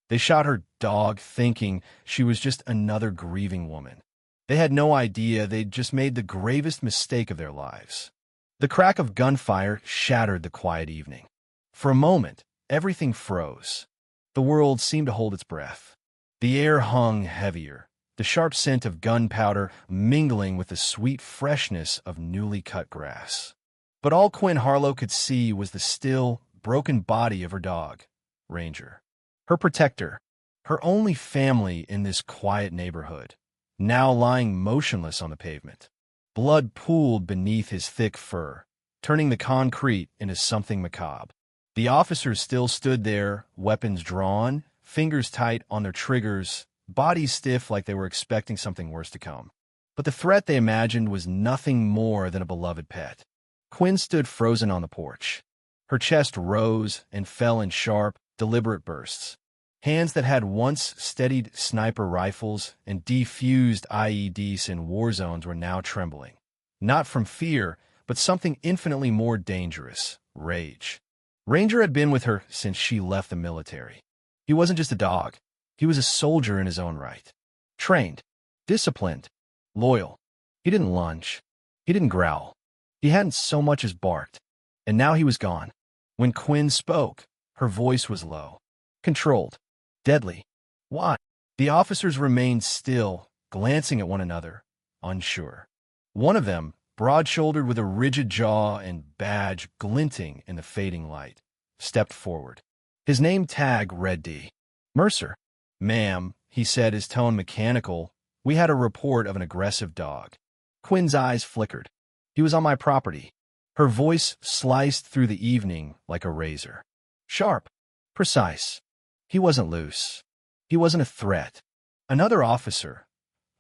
They shot her dog thinking she was just another grieving woman. They had no idea they'd just made the gravest mistake of their lives. The crack of gunfire shattered the quiet evening. For a moment, everything froze. The world seemed to hold its breath. The air hung heavier, the sharp scent of gunpowder mingling with the sweet freshness of newly cut grass. But all Quinn Harlow could see was the still, broken body of her dog, Ranger. Her protector, her only family in this quiet neighborhood, now lying motionless on the pavement. Blood pooled beneath his thick fur, turning the concrete into something macabre. The officers still stood there, weapons drawn, fingers tight on their triggers, bodies stiff like they were expecting something worse to come. But the threat they imagined was nothing more than a beloved pet. Quinn stood frozen on the porch. Her chest rose and fell in sharp, deliberate bursts. Hands that had once steadied sniper rifles and defused IEDs in war zones were now trembling. Not from fear, but something infinitely more dangerous, rage. Ranger had been with her since she left the military. He wasn't just a dog. He was a soldier in his own right. Trained, disciplined, loyal. He didn't lunge. He didn't growl. He hadn't so much as barked. And now he was gone. When Quinn spoke, her voice was low, controlled, deadly. Why? The officers remained still, glancing at one another, unsure. One of them, broad-shouldered with a rigid jaw and badge glinting in the fading light, stepped forward. His name tag read D. Mercer. "Ma'am," he said, his tone mechanical, "we had a report of an aggressive dog." Quinn's eyes flickered. "He was on my property." Her voice sliced through the evening like a razor. Sharp, precise. He wasn't loose. He wasn't a threat. Another officer,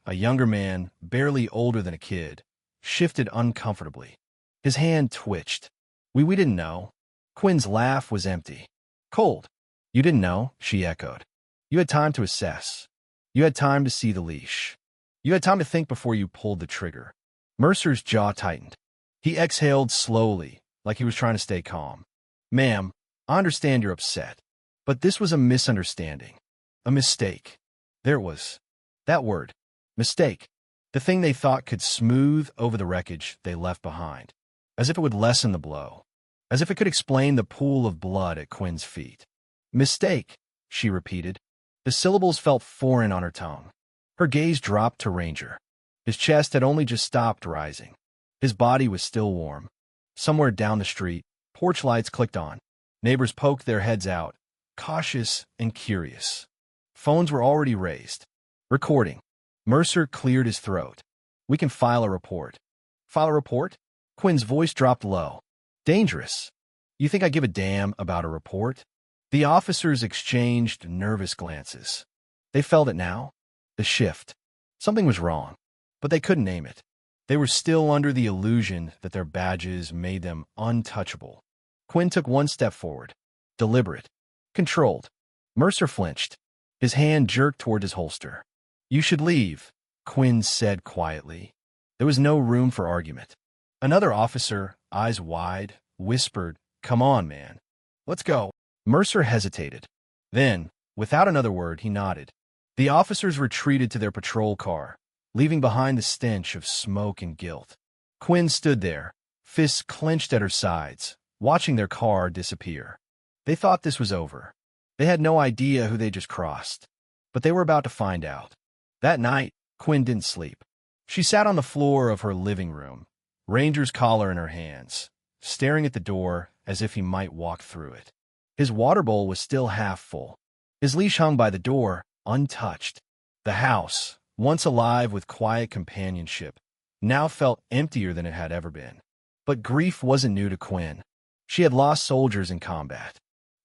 a younger man, barely older than a kid, shifted uncomfortably. His hand twitched. We didn't know." Quinn's laugh was empty. "Cold. You didn't know," she echoed. "You had time to assess. You had time to see the leash. You had time to think before you pulled the trigger." Mercer's jaw tightened. He exhaled slowly, like he was trying to stay calm. "Ma'am, I understand you're upset, but this was a misunderstanding. A mistake." There it was. That word. Mistake. The thing they thought could smooth over the wreckage they left behind. As if it would lessen the blow. As if it could explain the pool of blood at Quinn's feet. "Mistake," she repeated. The syllables felt foreign on her tongue. Her gaze dropped to Ranger. His chest had only just stopped rising. His body was still warm. Somewhere down the street, porch lights clicked on. Neighbors poked their heads out, cautious and curious. Phones were already raised. Recording. Mercer cleared his throat. "We can file a report." "File a report?" Quinn's voice dropped low. "Dangerous. You think I give a damn about a report?" The officers exchanged nervous glances. They felt it now. The shift. Something was wrong, but they couldn't name it. They were still under the illusion that their badges made them untouchable. Quinn took one step forward. Deliberate. Controlled. Mercer flinched. His hand jerked toward his holster. "You should leave," Quinn said quietly. There was no room for argument. Another officer, eyes wide, whispered, "Come on, man. Let's go." Mercer hesitated. Then, without another word, he nodded. The officers retreated to their patrol car, leaving behind the stench of smoke and guilt. Quinn stood there, fists clenched at her sides, watching their car disappear. They thought this was over. They had no idea who they just crossed, but they were about to find out. That night, Quinn didn't sleep. She sat on the floor of her living room, Ranger's collar in her hands, staring at the door as if he might walk through it. His water bowl was still half full. His leash hung by the door, untouched. The house, once alive with quiet companionship, now felt emptier than it had ever been. But grief wasn't new to Quinn. She had lost soldiers in combat,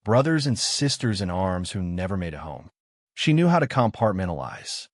brothers and sisters in arms who never made it home. She knew how to compartmentalize.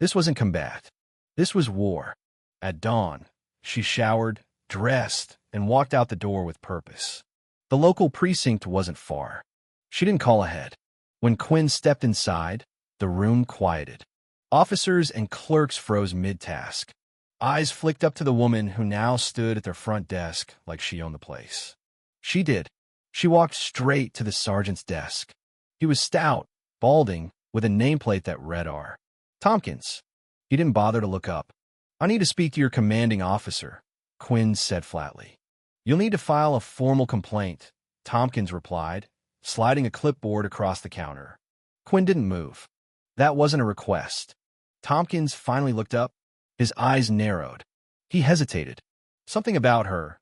This wasn't combat. This was war. At dawn, she showered, dressed, and walked out the door with purpose. The local precinct wasn't far. She didn't call ahead. When Quinn stepped inside, the room quieted. Officers and clerks froze mid-task. Eyes flicked up to the woman who now stood at their front desk like she owned the place. She did. She walked straight to the sergeant's desk. He was stout, balding, with a nameplate that read R. Tompkins. He didn't bother to look up. I need to speak to your commanding officer, Quinn said flatly. You'll need to file a formal complaint, Tompkins replied, sliding a clipboard across the counter. Quinn didn't move. That wasn't a request. Tompkins finally looked up. His eyes narrowed. He hesitated. Something about her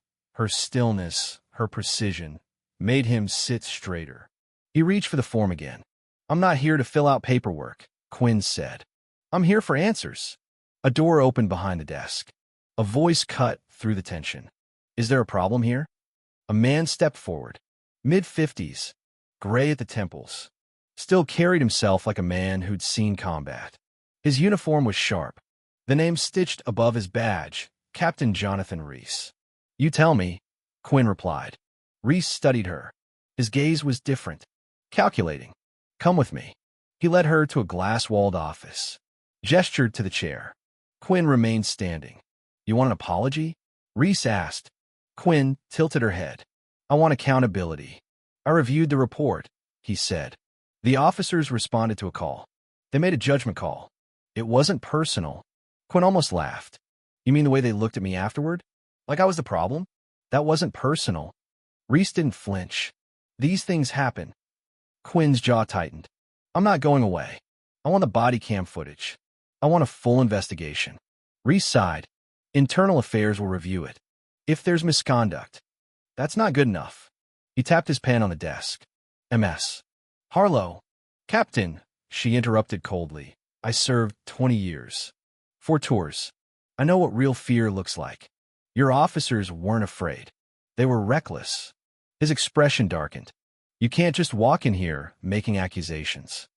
stillness, her precision, made him sit straighter. He reached for the form again. I'm not here to fill out paperwork, Quinn said. I'm here for answers. A door opened behind the desk. A voice cut through the tension. Is there a problem here? A man stepped forward. Mid-50s, gray at the temples. Still carried himself like a man who'd seen combat. His uniform was sharp. The name stitched above his badge, Captain Jonathan Reese. You tell me, Quinn replied. Reese studied her. His gaze was different, calculating. Come with me. He led her to a glass-walled office. Gestured to the chair. Quinn remained standing. You want an apology? Reese asked. Quinn tilted her head. I want accountability. I reviewed the report, he said. The officers responded to a call. They made a judgment call. It wasn't personal. Quinn almost laughed. You mean the way they looked at me afterward? Like I was the problem? That wasn't personal. Reese didn't flinch. These things happen. Quinn's jaw tightened. I'm not going away. I want the body cam footage. I want a full investigation. Reese sighed. Internal Affairs will review it. If there's misconduct, that's not good enough. He tapped his pen on the desk. MS. Harlow. Captain, she interrupted coldly. I served 20 years. 4 tours. I know what real fear looks like. Your officers weren't afraid. They were reckless. His expression darkened. You can't just walk in here making accusations.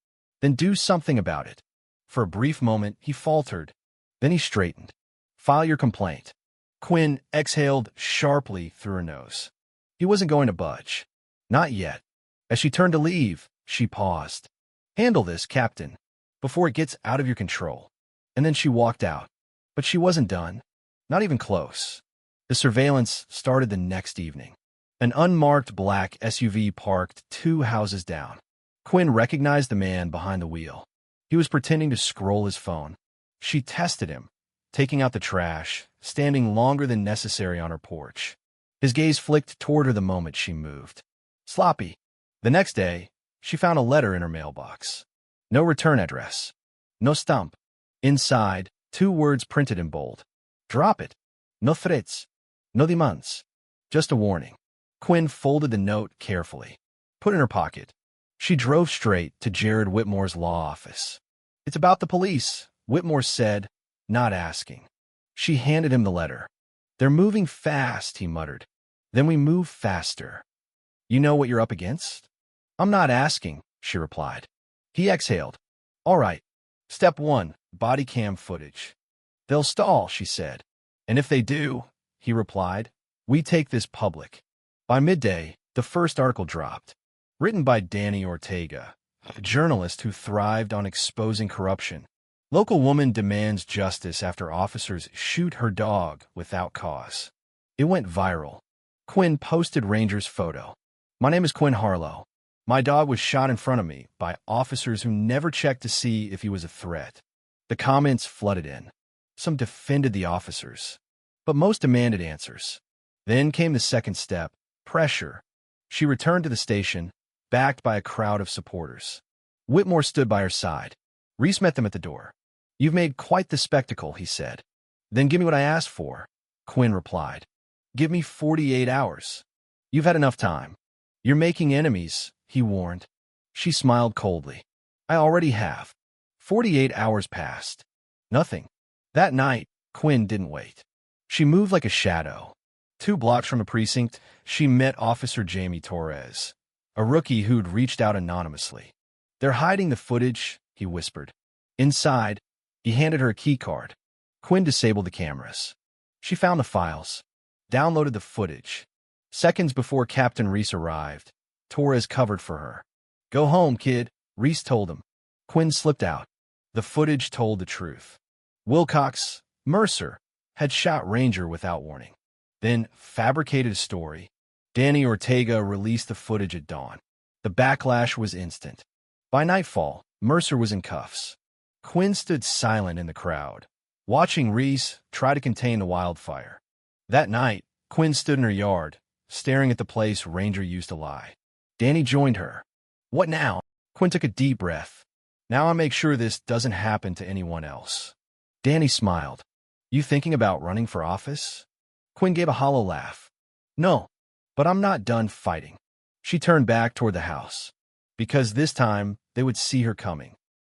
Then do something about it. For a brief moment, he faltered. Then he straightened. File your complaint. Quinn exhaled sharply through her nose. He wasn't going to budge. Not yet. As she turned to leave, she paused. Handle this, Captain, before it gets out of your control. And then she walked out. But she wasn't done. Not even close. The surveillance started the next evening. An unmarked black SUV parked 2 houses down. Quinn recognized the man behind the wheel. He was pretending to scroll his phone. She tested him, taking out the trash, standing longer than necessary on her porch. His gaze flicked toward her the moment she moved. Sloppy. The next day, she found a letter in her mailbox. No return address. No stump. Inside, 2 words printed in bold. Drop it. No threats. No demands. Just a warning. Quinn folded the note carefully. Put in her pocket. She drove straight to Jared Whitmore's law office. It's about the police, Whitmore said, not asking. She handed him the letter. They're moving fast, he muttered. Then we move faster. You know what you're up against? I'm not asking, she replied. He exhaled. All right. Step 1, body cam footage. They'll stall, she said. And if they do, he replied, we take this public. By midday, the first article dropped. Written by Danny Ortega, a journalist who thrived on exposing corruption. Local woman demands justice after officers shoot her dog without cause. It went viral. Quinn posted Ranger's photo. My name is Quinn Harlow. My dog was shot in front of me by officers who never checked to see if he was a threat. The comments flooded in. Some defended the officers, but most demanded answers. Then came the second step, pressure. She returned to the station, backed by a crowd of supporters. Whitmore stood by her side. Reese met them at the door. You've made quite the spectacle, he said. Then give me what I asked for, Quinn replied. Give me 48 hours. You've had enough time. You're making enemies, he warned. She smiled coldly. I already have. 48 hours passed. Nothing. That night, Quinn didn't wait. She moved like a shadow. 2 blocks from the precinct, she met Officer Jamie Torres, a rookie who'd reached out anonymously. They're hiding the footage, he whispered. Inside, he handed her a key card. Quinn disabled the cameras. She found the files, downloaded the footage. Seconds before Captain Reese arrived, Torres covered for her. Go home, kid, Reese told him. Quinn slipped out. The footage told the truth. Wilcox, Mercer, had shot Ranger without warning. Then fabricated a story. Danny Ortega released the footage at dawn. The backlash was instant. By nightfall, Mercer was in cuffs. Quinn stood silent in the crowd, watching Reese try to contain the wildfire. That night, Quinn stood in her yard, staring at the place Ranger used to lie. Danny joined her. "What now?" Quinn took a deep breath. "Now I make sure this doesn't happen to anyone else." Danny smiled. "You thinking about running for office?" Quinn gave a hollow laugh. "No, but I'm not done fighting." She turned back toward the house. Because this time, they would see her coming.